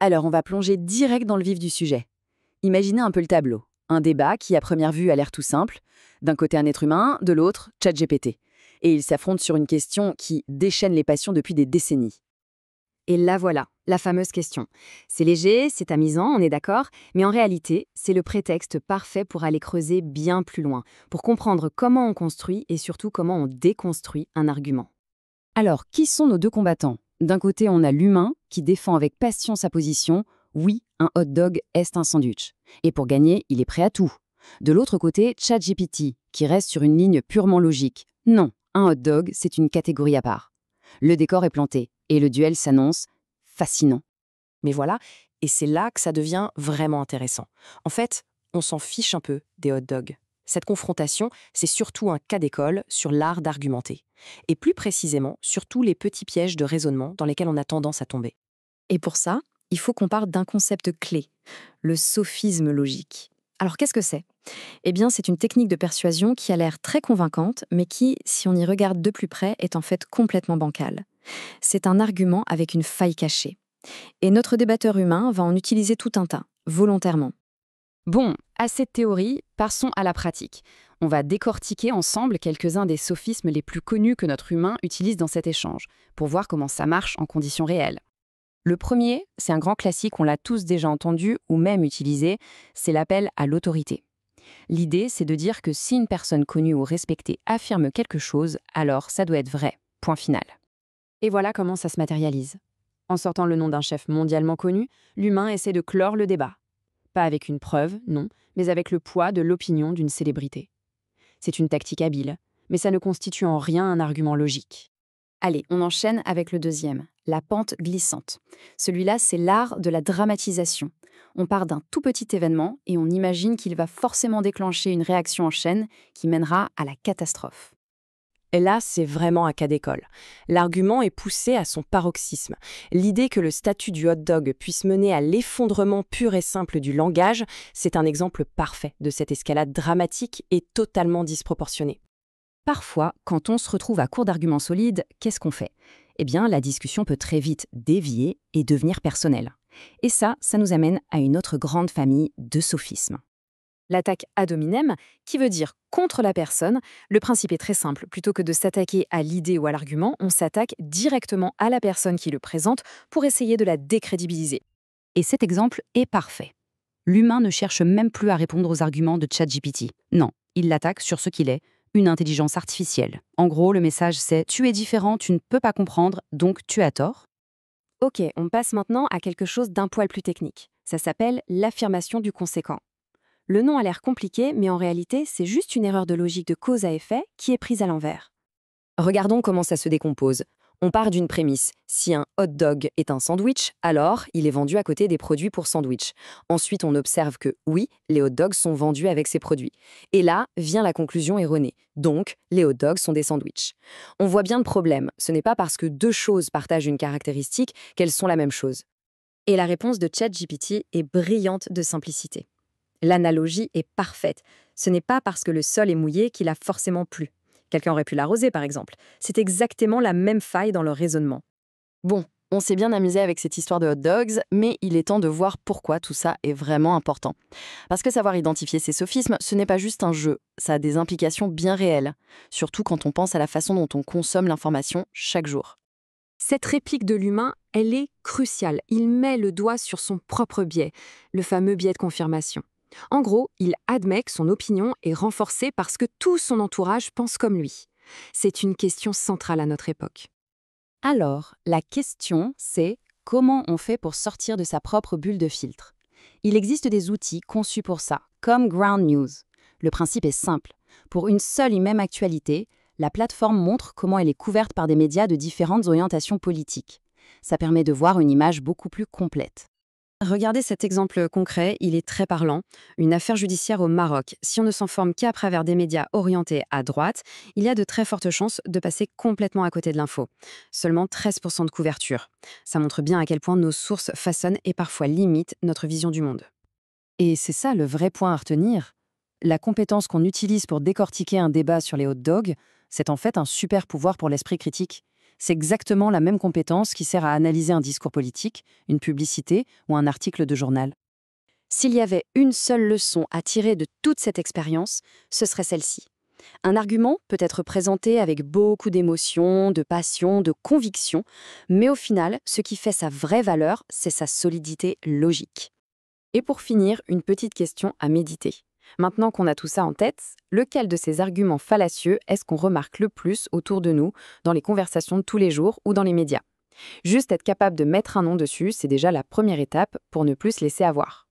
Alors, on va plonger direct dans le vif du sujet. Imaginez un peu le tableau. Un débat qui, à première vue, a l'air tout simple. D'un côté, un être humain, de l'autre, ChatGPT. Et ils s'affrontent sur une question qui déchaîne les passions depuis des décennies. Et là voilà, la fameuse question. C'est léger, c'est amusant, on est d'accord, mais en réalité, c'est le prétexte parfait pour aller creuser bien plus loin, pour comprendre comment on construit et surtout comment on déconstruit un argument. Alors, qui sont nos deux combattants? D'un côté, on a l'humain qui défend avec passion sa position. Oui, un hot dog est un sandwich. Et pour gagner, il est prêt à tout. De l'autre côté, ChatGPT, qui reste sur une ligne purement logique. Non, un hot dog, c'est une catégorie à part. Le décor est planté, et le duel s'annonce fascinant. Mais voilà, et c'est là que ça devient vraiment intéressant. En fait, on s'en fiche un peu des hot dogs. Cette confrontation, c'est surtout un cas d'école sur l'art d'argumenter. Et plus précisément, sur tous les petits pièges de raisonnement dans lesquels on a tendance à tomber. Et pour ça, il faut qu'on parte d'un concept clé, le sophisme logique. Alors qu'est-ce que c'est? Eh bien, c'est une technique de persuasion qui a l'air très convaincante, mais qui, si on y regarde de plus près, est en fait complètement bancale. C'est un argument avec une faille cachée. Et notre débatteur humain va en utiliser tout un tas, volontairement. Bon, assez de théorie, passons à la pratique. On va décortiquer ensemble quelques-uns des sophismes les plus connus que notre humain utilise dans cet échange, pour voir comment ça marche en conditions réelles. Le premier, c'est un grand classique, on l'a tous déjà entendu ou même utilisé, c'est l'appel à l'autorité. L'idée, c'est de dire que si une personne connue ou respectée affirme quelque chose, alors ça doit être vrai. Point final. Et voilà comment ça se matérialise. En sortant le nom d'un chef mondialement connu, l'humain essaie de clore le débat. Pas avec une preuve, non, mais avec le poids de l'opinion d'une célébrité. C'est une tactique habile, mais ça ne constitue en rien un argument logique. Allez, on enchaîne avec le deuxième, la pente glissante. Celui-là, c'est l'art de la dramatisation. On part d'un tout petit événement et on imagine qu'il va forcément déclencher une réaction en chaîne qui mènera à la catastrophe. Et là, c'est vraiment un cas d'école. L'argument est poussé à son paroxysme. L'idée que le statut du hot dog puisse mener à l'effondrement pur et simple du langage, c'est un exemple parfait de cette escalade dramatique et totalement disproportionnée. Parfois, quand on se retrouve à court d'arguments solides, qu'est-ce qu'on fait? Eh bien, la discussion peut très vite dévier et devenir personnelle. Et ça nous amène à une autre grande famille de sophismes. L'attaque ad hominem, qui veut dire contre la personne, le principe est très simple. Plutôt que de s'attaquer à l'idée ou à l'argument, on s'attaque directement à la personne qui le présente pour essayer de la décrédibiliser. Et cet exemple est parfait. L'humain ne cherche même plus à répondre aux arguments de ChatGPT. Non, il l'attaque sur ce qu'il est, une intelligence artificielle. En gros, le message c'est « tu es différent, tu ne peux pas comprendre, donc tu as tort ». Ok, on passe maintenant à quelque chose d'un poil plus technique. Ça s'appelle l'affirmation du conséquent. Le nom a l'air compliqué, mais en réalité, c'est juste une erreur de logique de cause à effet qui est prise à l'envers. Regardons comment ça se décompose. On part d'une prémisse. Si un hot dog est un sandwich, alors il est vendu à côté des produits pour sandwich. Ensuite, on observe que oui, les hot dogs sont vendus avec ces produits. Et là vient la conclusion erronée. Donc, les hot dogs sont des sandwichs. On voit bien le problème. Ce n'est pas parce que deux choses partagent une caractéristique qu'elles sont la même chose. Et la réponse de ChatGPT est brillante de simplicité. L'analogie est parfaite. Ce n'est pas parce que le sol est mouillé qu'il a forcément plu. Quelqu'un aurait pu l'arroser, par exemple. C'est exactement la même faille dans leur raisonnement. Bon, on s'est bien amusé avec cette histoire de hot dogs, mais il est temps de voir pourquoi tout ça est vraiment important. Parce que savoir identifier ces sophismes, ce n'est pas juste un jeu, ça a des implications bien réelles, surtout quand on pense à la façon dont on consomme l'information chaque jour. Cette réplique de l'humain, elle est cruciale. Il met le doigt sur son propre biais, le fameux biais de confirmation. En gros, il admet que son opinion est renforcée parce que tout son entourage pense comme lui. C'est une question centrale à notre époque. Alors, la question, c'est comment on fait pour sortir de sa propre bulle de filtre? Il existe des outils conçus pour ça, comme Ground News. Le principe est simple. Pour une seule et même actualité, la plateforme montre comment elle est couverte par des médias de différentes orientations politiques. Ça permet de voir une image beaucoup plus complète. Regardez cet exemple concret, il est très parlant. Une affaire judiciaire au Maroc. Si on ne s'informe qu'à travers des médias orientés à droite, il y a de très fortes chances de passer complètement à côté de l'info. Seulement 13% de couverture. Ça montre bien à quel point nos sources façonnent et parfois limitent notre vision du monde. Et c'est ça le vrai point à retenir. La compétence qu'on utilise pour décortiquer un débat sur les hot dogs, c'est en fait un super pouvoir pour l'esprit critique. C'est exactement la même compétence qui sert à analyser un discours politique, une publicité ou un article de journal. S'il y avait une seule leçon à tirer de toute cette expérience, ce serait celle-ci. Un argument peut être présenté avec beaucoup d'émotion, de passion, de conviction, mais au final, ce qui fait sa vraie valeur, c'est sa solidité logique. Et pour finir, une petite question à méditer. Maintenant qu'on a tout ça en tête, lequel de ces arguments fallacieux est-ce qu'on remarque le plus autour de nous, dans les conversations de tous les jours ou dans les médias? Juste être capable de mettre un nom dessus, c'est déjà la première étape pour ne plus se laisser avoir.